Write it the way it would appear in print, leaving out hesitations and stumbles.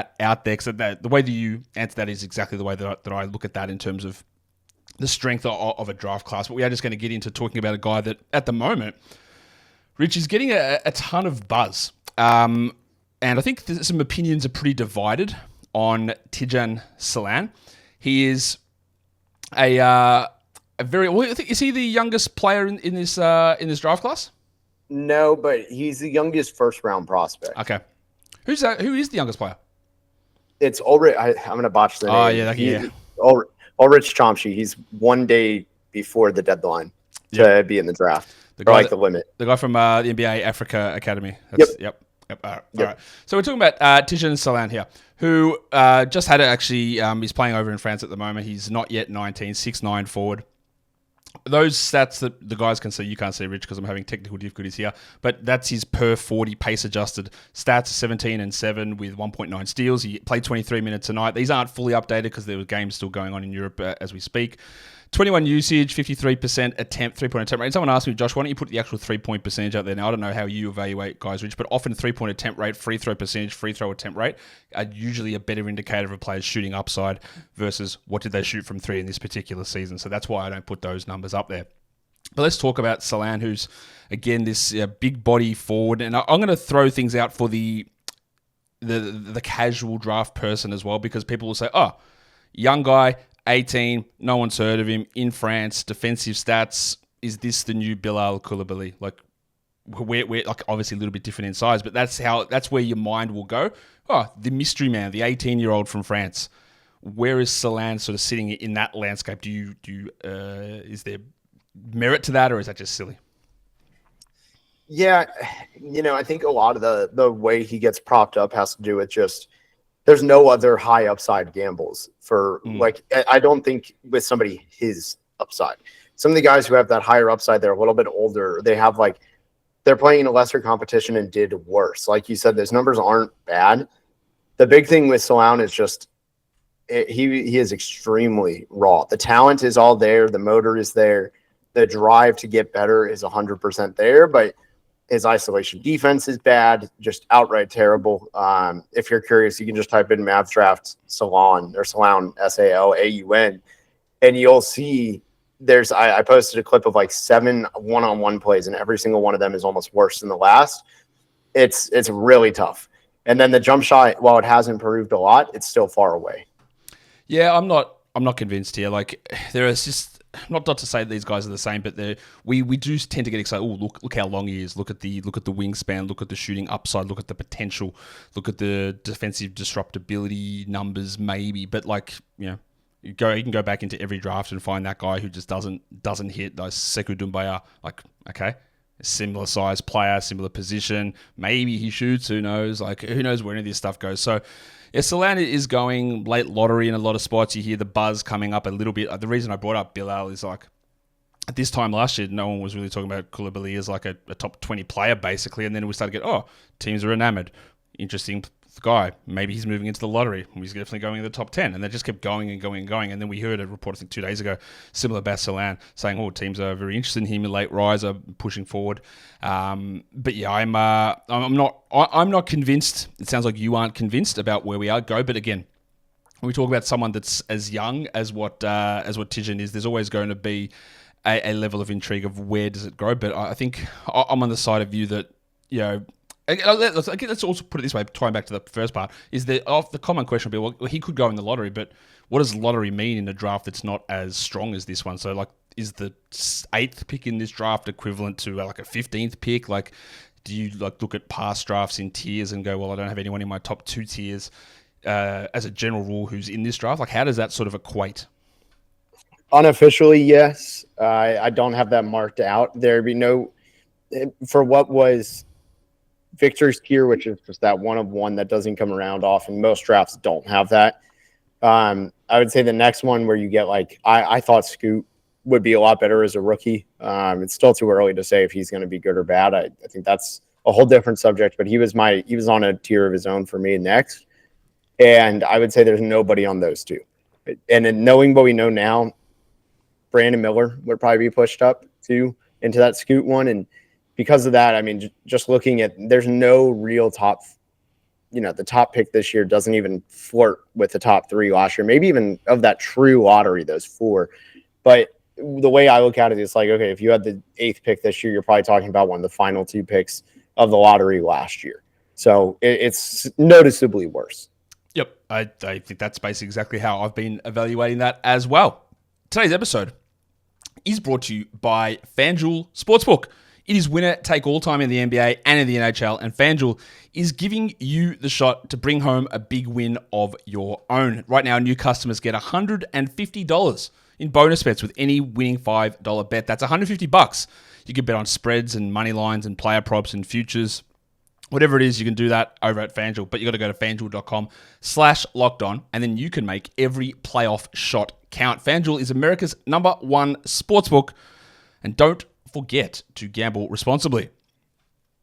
that out there? Because the way that you answer that is exactly the way that I look at that in terms of the strength of a draft class. But we are just going to get into talking about a guy that, at the moment, Rich is getting a ton of buzz. And I think some opinions are pretty divided on Tidjane Salaun. He is a very... Well, is he the youngest player in this draft class? No, but he's the youngest first-round prospect. Okay. Who's that? Who is the youngest player? It's Ulrich. I'm going to botch the name. Oh, yeah. Ulrich Chomsky. He's 1 day before the deadline to be in the draft. The limit. The guy from the NBA Africa Academy. Yep. All right. So we're talking about Tidjane Salaun here, who just had he's playing over in France at the moment. He's not yet 19, 6'9" forward. Those stats that the guys can see, you can't see, Rich, because I'm having technical difficulties here, but that's his per 40 pace-adjusted stats, 17 and 7 with 1.9 steals. He played 23 minutes tonight. These aren't fully updated because there were games still going on in Europe as we speak. 21 usage, 53% three-point attempt rate. And someone asked me, Josh, why don't you put the actual three-point percentage out there? Now, I don't know how you evaluate guys, Rich, but often three-point attempt rate, free throw percentage, free throw attempt rate are usually a better indicator of a player's shooting upside versus what did they shoot from three in this particular season. So that's why I don't put those numbers up there. But let's talk about Salaun, who's, again, this big body forward. And I'm going to throw things out for the casual draft person as well, because people will say, oh, young guy, 18, no one's heard of him, in France, defensive stats, is this the new Bilal Coulibaly? Like, we're like obviously a little bit different in size, but that's where your mind will go. Oh, the mystery man, the 18-year-old from France. Where is Salaun sort of sitting in that landscape? Is there merit to that, or is that just silly? Yeah, I think a lot of the way he gets propped up has to do with just there's no other high upside gambles for I don't think with somebody his upside. Some of the guys who have that higher upside, they're a little bit older. They have they're playing in a lesser competition and did worse. Like you said, those numbers aren't bad. The big thing with Salaun is just he is extremely raw. The talent is all there. The motor is there. The drive to get better is 100% there, but his isolation defense is bad, just outright terrible. If you're curious, you can just type in Mavs draft Salaun or Salaun, Salaun, and you'll see I posted a clip of 7 one-on-one plays, and every single one of them is almost worse than the last. It's really tough. And then the jump shot, while it has improved a lot, it's still far away. Yeah, I'm not convinced here. There is just not to say that these guys are the same, but we do tend to get excited. Oh, look how long he is. Look at the wingspan. Look at the shooting upside. Look at the potential. Look at the defensive disruptability numbers, maybe. But you can go back into every draft and find that guy who just doesn't hit. Those Sekou Doumbouya, okay, similar size player, similar position. Maybe he shoots. Who knows? Who knows where any of this stuff goes? So. Yeah, Salaun is going late lottery in a lot of spots. You hear the buzz coming up a little bit. The reason I brought up Bilal is at this time last year, no one was really talking about Coulibaly as a top 20 player, basically. And then we started to get, teams are enamored. Interesting guy. Maybe he's moving into the lottery. He's definitely going in the top 10. And they just kept going and going and going. And then we heard a report, I think 2 days ago, similar about Salaun, saying, teams are very interested in him, a late riser, pushing forward. But yeah, I'm not convinced. It sounds like you aren't convinced about where we are. But again, when we talk about someone that's as young as what Tidjane is, there's always going to be a level of intrigue of where does it grow. But I think I'm on the side of you that, let's also put it this way, tying back to the first part, is that the common question would be, well, he could go in the lottery, but what does lottery mean in a draft that's not as strong as this one? So, is the 8th pick in this draft equivalent to a 15th pick? Do you look at past drafts in tiers and go, well, I don't have anyone in my top 2 tiers as a general rule who's in this draft? How does that sort of equate? Unofficially, yes. I don't have that marked out. There'd be no, for what was Victor's tier, which is just that one of one that doesn't come around often. Most drafts don't have that. I would say the next one where you get I thought Scoot would be a lot better as a rookie. It's still too early to say if he's going to be good or bad. I think that's a whole different subject, but he was on a tier of his own for me next. And I would say there's nobody on those two. And in knowing what we know now, Brandon Miller would probably be pushed up too into that Scoot one. And because of that, just looking at, there's no real top the top pick this year doesn't even flirt with the top 3 last year, maybe even of that true lottery, those 4. But the way I look at it, it's like, okay, if you had the 8th pick this year, you're probably talking about one of the final 2 picks of the lottery last year. So it's noticeably worse. Yep, I think that's basically exactly how I've been evaluating that as well. Today's episode is brought to you by FanDuel Sportsbook. It is winner take all time in the NBA and in the NHL, and FanDuel is giving you the shot to bring home a big win of your own. Right now, new customers get $150 in bonus bets with any winning $5 bet. That's $150. You can bet on spreads and money lines and player props and futures. Whatever it is, you can do that over at FanDuel, but you got to go to FanDuel.com/lockedon, and then you can make every playoff shot count. FanDuel is America's #1 sportsbook, and don't forget to gamble responsibly.